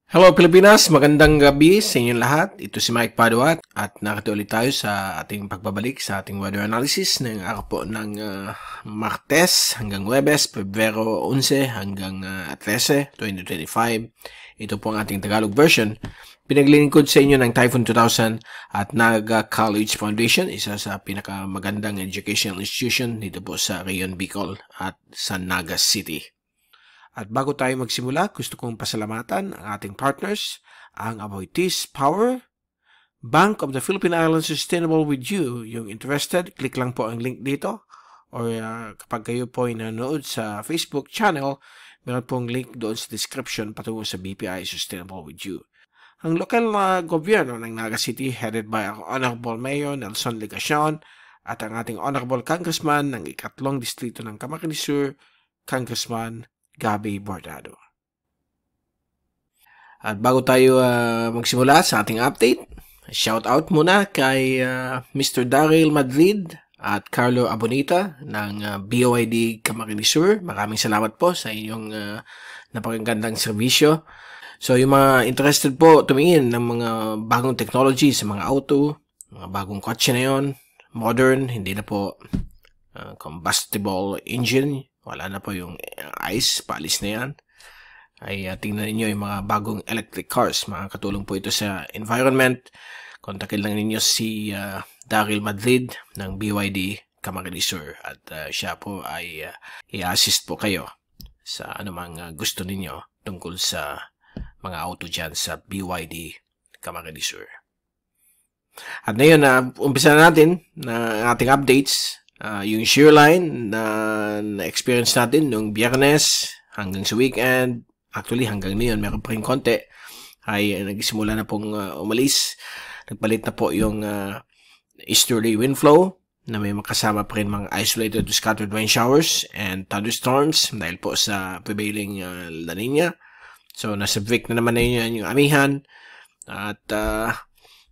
Hello Pilipinas, magandang gabi sa inyong lahat. Ito si Mike Paduat at nakita ulit tayo sa ating pagbabalik sa ating weather analysis ng araw po ng Martes hanggang Huwebes, Pebrero 11 hanggang 13, 2025. Ito po ang ating Tagalog version. Pinaglilingkod sa inyo ng Typhoon 2000 at Naga College Foundation, isa sa pinakamagandang educational institution dito po sa Rayon Bicol at sa Naga City. At bago tayo magsimula, gusto kong pasalamatan ang ating partners, ang Aboitiz Power, Bank of the Philippine Islands Sustainable with You. Yung interested, click lang po ang link dito. Or kapag kayo po ay nanonood sa Facebook channel, meron pong link doon sa description patungo sa BPI Sustainable with You. Ang lokal na gobyerno ng Naga City, headed by ang Honorable Mayor Nelson Legacion at ang ating Honorable Congressman ng ikatlong distrito ng Camarines Sur, Congressman Gabby Bordado. At bago tayo magsimula sa ating update, shout out muna kay Mr. Daryl Madrid at Carlo Abonita ng BOID Camarines Sur. Maraming salamat po sa inyong napakagandang serbisyo. So yung mga interested po tumingin ng mga bagong technology sa mga auto, mga bagong kotse na yon, modern, hindi na po combustible engine, wala na po yung ice, paalis na yan, ay tingnan ninyo yung mga bagong electric cars. Makakatulong po ito sa environment. Kontakin lang ninyo si Daryl Madrid ng BYD Camarines Sur at siya po ay i-assist po kayo sa anumang gusto ninyo tungkol sa mga auto dyan sa BYD Camarines Sur. At ngayon, umpisa na natin na ating updates. Yung shearline na na-experience natin nung Biyernes hanggang sa weekend, actually hanggang ngayon meron pa rin konti, ay nagsimula na pong umalis. Nagpalit na po yung easterly wind flow na may makasama pa rin mga isolated to scattered rain showers and thunderstorms dahil po sa prevailing La Nina. So nasa break na naman na yun yung amihan at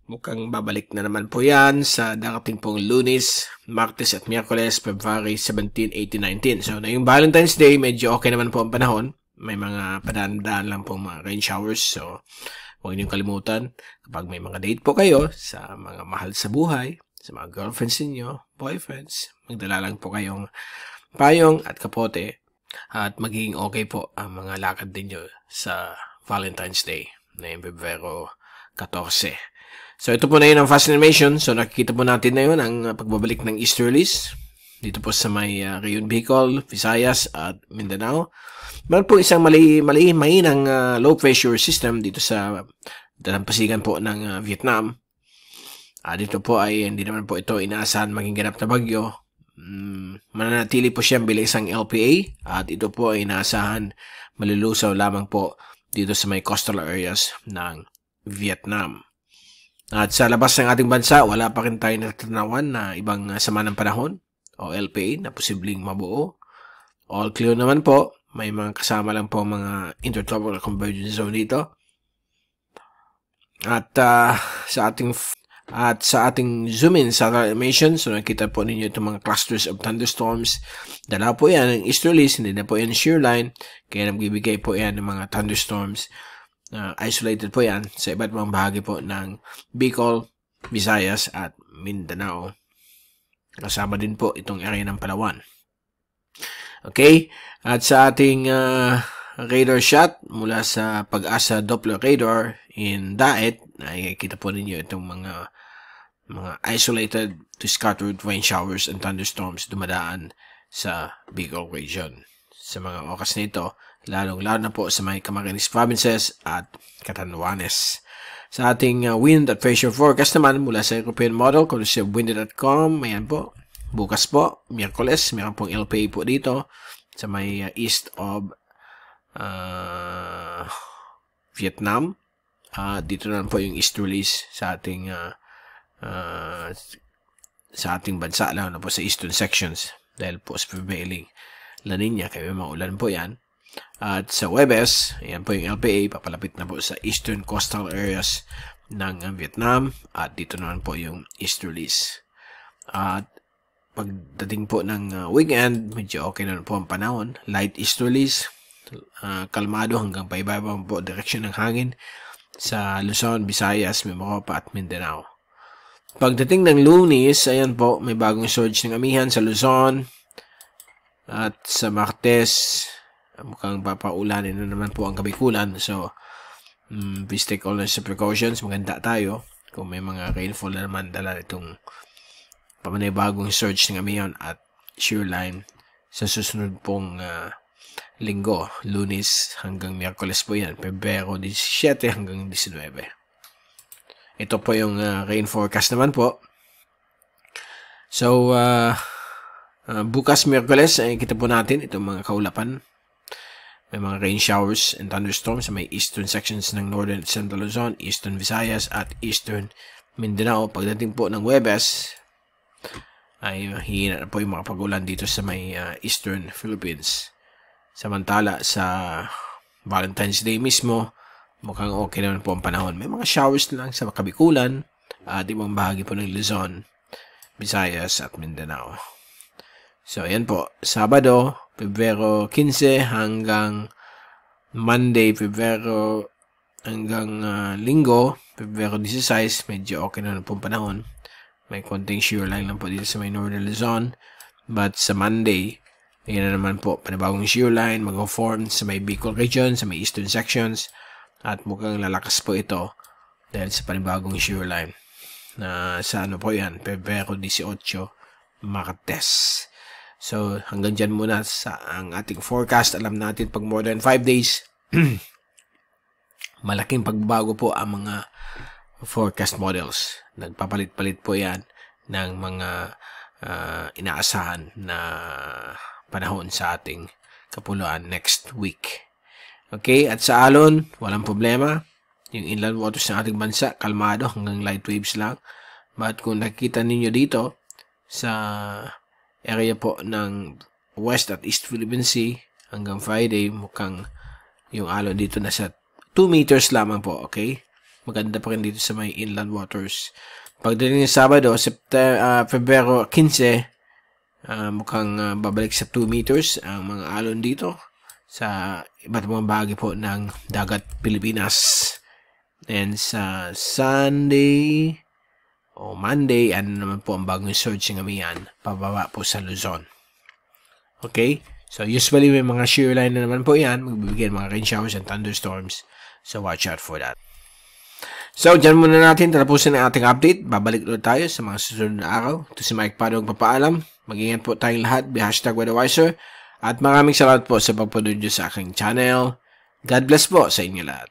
mukhang babalik na naman po yan sa darating pong Lunes, Martes at Miyerkules, February 17, 18, 19. So, na yung Valentine's Day, medyo okay naman po ang panahon. May mga padaan-daan lang pong mga rain showers. So, huwag niyong kalimutan, kapag may mga date po kayo sa mga mahal sa buhay, sa mga girlfriends ninyo, boyfriends, magdala lang po kayong payong at kapote at magiging okay po ang mga lakad ninyo sa Valentine's Day na yung February 14. So, ito po na yun ang fast animation. So, nakikita po natin na yun ang pagbabalik ng easterlies dito po sa may Rayon Bicol, Visayas at Mindanao. Meron po isang mainang low pressure system dito sa dalampasigan po ng Vietnam. Dito po ay hindi naman po ito inaasahan maging ganap na bagyo. Mananatili po siyang bilang isang LPA at ito po ay inaasahan malulusaw lamang po dito sa may coastal areas ng Vietnam. At sa labas ng ating bansa, wala pa rin tayo natanawan na ibang sama ng panahon o LPA na posibleng mabuo. All clear naman po. May mga kasama lang po mga intertropical convergence zone dito. At sa ating zoom in sa animation, so nakita po ninyo itong mga clusters of thunderstorms. Dala po yan ng easterlies, hindi na po yan shear line, kaya nagbibigay po yan ng mga thunderstorms. Isolated po yan sa iba't ibang bahagi po ng Bicol, Visayas at Mindanao. Kasama din po itong area ng Palawan. Okay, at sa ating radar shot mula sa Pag-asa Doppler radar in Daet, nakikita po ninyo itong mga isolated to scattered rain showers and thunderstorms dumadaan sa Bicol region. Sa mga oras na ito, lalong-lalo na po sa may Camarines Provinces at Catanduanes. Sa ating wind at pressure forecast naman mula sa European model, kung sa wind.com, ayan po. Bukas po, Miyerkules, meron pong LPA po dito sa may east of Vietnam. Dito naman po yung easterlies sa ating bansa, lalo na po sa eastern sections dahil po sa prevailing La Nina, kaya may maulan po yan. At sa Huwebes, ayan po yung LPA, papalapit na po sa eastern coastal areas ng Vietnam. At dito naman po yung easterlies. At pagdating po ng weekend, medyo okay na po ang panahon. Light easterlies, kalmado hanggang paibaba po direksyon ng hangin sa Luzon, Visayas, Mimaropa at Mindanao. Pagdating ng Lunes, ayan po, may bagong surge ng amihan sa Luzon at sa Martes, mukhang papaulanin na naman po ang Kabikulan. So, please take all the precautions. Maganda tayo kung may mga rainfall na naman dala itong pamanay-bagong surge ng amihan at shear line sa susunod pong linggo, Lunes hanggang Miyerkules po yan, Pebrero 17 hanggang 19. Ito po yung rain forecast naman po. So, bukas Miyerkules, kita po natin itong mga kaulapan. May mga rain showers and thunderstorms sa may eastern sections ng Northern at Central Luzon, Eastern Visayas at Eastern Mindanao. Pagdating po ng Huwebes, ay hihina na po yung mga pag-ulan dito sa may Eastern Philippines. Samantala sa Valentine's Day mismo, mukhang okay naman po ang panahon. May mga showers lang sa Kabikulan at ibang bahagi po ng Luzon, Visayas at Mindanao. So ayan po, Sabado, Pebrero 15 hanggang Monday, Pebrero hanggang Linggo, Pebrero 16, medyo okay naman po ang panahon. May konting shear line lang po dito sa may Northern Luzon. But sa Monday, ayan na naman po, panibagong shear line, mag-form sa may Bicol region, sa may eastern sections. At mukhang lalakas po ito dahil sa panibagong shear line. Sa ano po yan, Pebrero 18, Martes. So, hanggang dyan muna sa ang ating forecast. Alam natin, pag more than 5 days, malaking pagbabago po ang mga forecast models. Nagpapalit-palit po yan ng mga inaasahan na panahon sa ating kapuluan next week. Okay, at sa alon, walang problema. Yung inland waters ng ating bansa, kalmado hanggang light waves lang. But kung nakikita ninyo dito sa area po ng West at East Philippine Sea hanggang Friday, mukhang yung alon dito nasa 2 meters lamang po, okay? Maganda pa rin dito sa may inland waters. Pagdating ng Sabado, Pebrero 15, mukhang babalik sa 2 meters ang mga alon dito sa iba't ibang bahagi po ng dagat Pilipinas. And sa Sunday o Monday, ano naman po ang bagong surge ng amihan, pababa po sa Luzon. Okay? So usually may mga shear line na naman po yan, magbibigay mga rain showers and thunderstorms. So watch out for that. So, dyan muna natin tatapusin ang ating update. Babalik ulit tayo sa mga susunod na araw. Ito si Mike Padong papaalam. Mag-ingat po tayong lahat. #WeatherWiser. At maraming salamat po sa pagpanood nyo sa aking channel. God bless po sa inyo lahat.